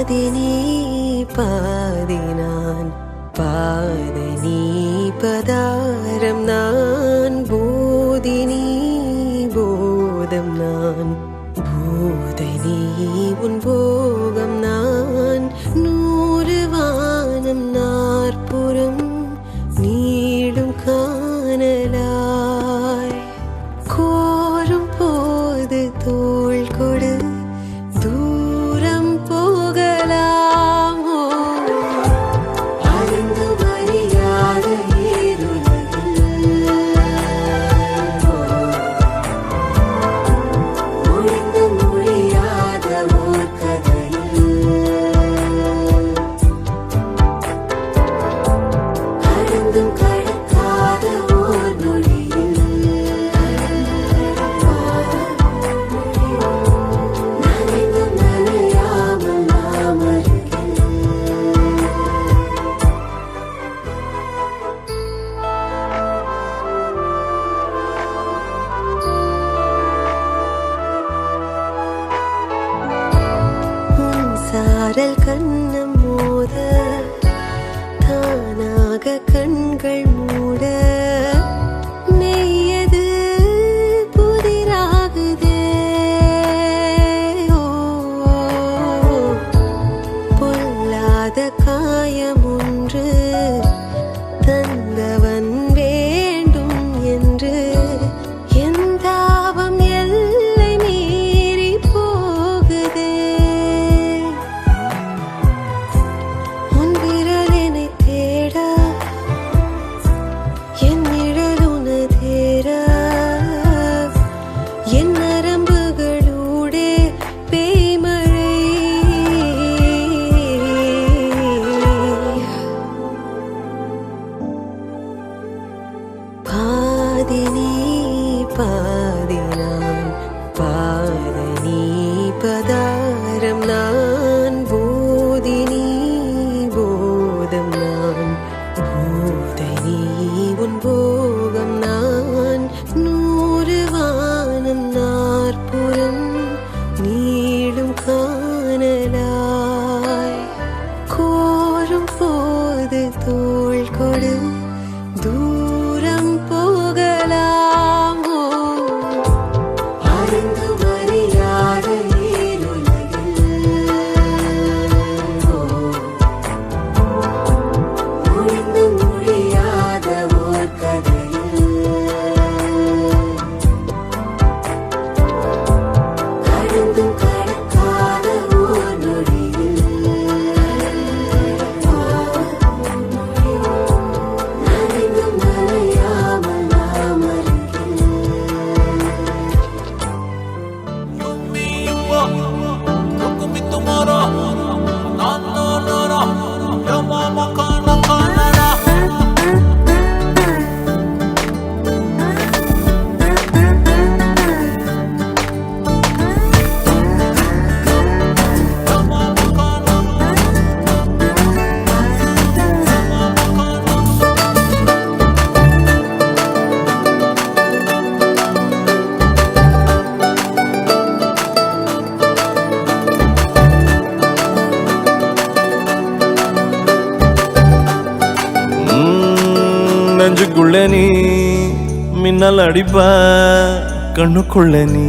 பாதினி பாதினான் பாதனி பதாரம் நான் போதினி போதம் நான் போதனி உன் போகம் நான் நூறு வானம் நாற்புறம் நீடும் காணலாய் கோரும் போது தோள் கொடு தூரம் போகலாமோ அறிந்து அறியாத முடிந்து முடியாத ஓர் கதையில் அறிந்தும் கடக்காத ஓர் நொடியில் நனைந்தும் நனையாமல் நாம் அருகில் உன் சாரல் கண்ணம் மோத தானாக கண்கள் மூட மெய்யது புதிராகுதே ஓ பொல்லாத காயம் ஒன்று தந்தவன் வேண்டும் என்று என் தாபம் எல்லை மீறி போகுதே உன் விரல் என்னை தேட என் நிழல் உனதேற என் நரம்புகளூடே பேய்மழை பாதினி பாதினான் பாதனி பதாரம் நான் போதினி போதம் நான் போதனி உன் போகம் நான் நூறு வானம் நாற்புறம் நீடும் காணலாய் கோரும் போது தோள் கொடு தூரம் போகலாமோ அறிந்து அறியாத முடிந்து முடியாத ஓர் கதையில் கடந்தும் கடக்காத ஓர் நொடியில் நனைந்தும் நனையாமல் நாம் அருகில் நெஞ்சுக்குள்ள நீ மின்னல் அடிப்ப கண்ணுக்குள்ள நீ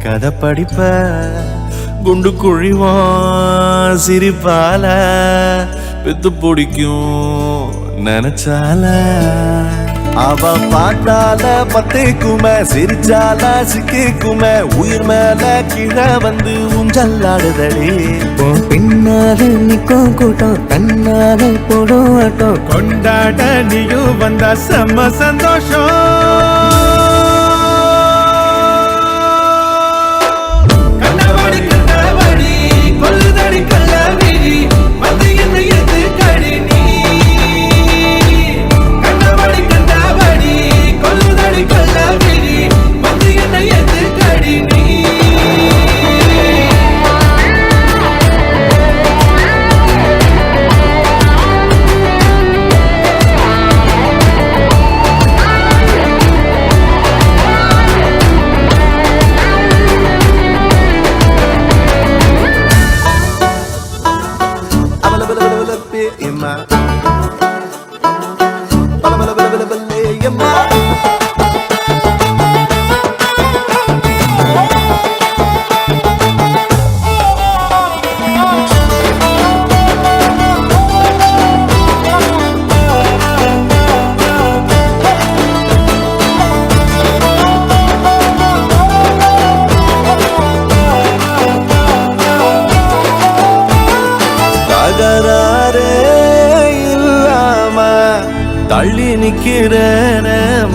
கதை படிப்ப குண்டு குழிவான் சிரிப்பால பெத்து பிடிக்கும் நினைச்சால அவ பாட்டால பத்தேக்குமே சிரிச்சால சிக்கிக்குமே உயிர் மேல கீழே வந்து ஊஞ்சல்லாடுதடி பின்னால நிக்கும் கூட்டம் தன்னால போடும் ஆட்டம் கொண்டாட நீயும் வந்தா செம்ம சந்தோஷம் கண்ணவாடி கண்ணவாடி கொல்லுதடி கள்ளவிழி வந்து என்ன எது கடி நீ கண்ணவாடி கண்ணவாடி கொல்லுதடி கள்ளவிழி வந்து என்ன எது கடி நீ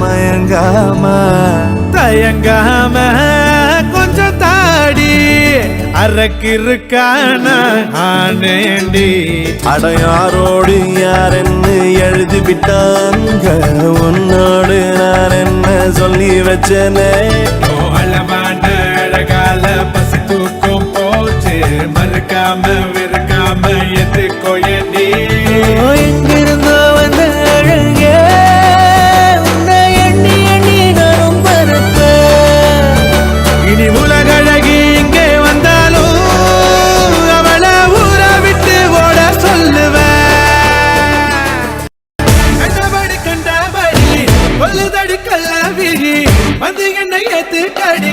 மயங்காம தயங்காம கொஞ்சம் தாடி அரக்கிருக்கான ஆனேண்டி அடையாரோடு யாரென்னு எழுதி விட்டாங்க உன்னோடு நான் என்ன சொல்லி வச்சனே அளவான அழகால பசி தூக்கம் போச்சு மறுக்காம விருக்காம எதுக்கோ ஏண்டி எங்கிருந்தோ வந்த அழகே உன்னை எண்ணி எண்ணி நானும் மறப்பேன் இனி உலகழகி இங்கே வந்தாலும் அவளை ஊற விட்டு ஓட சொல்லுவேன் கண்டபடி கொல்லுதடி கல்லாவிழி வந்து என்னை ஏத்து கடி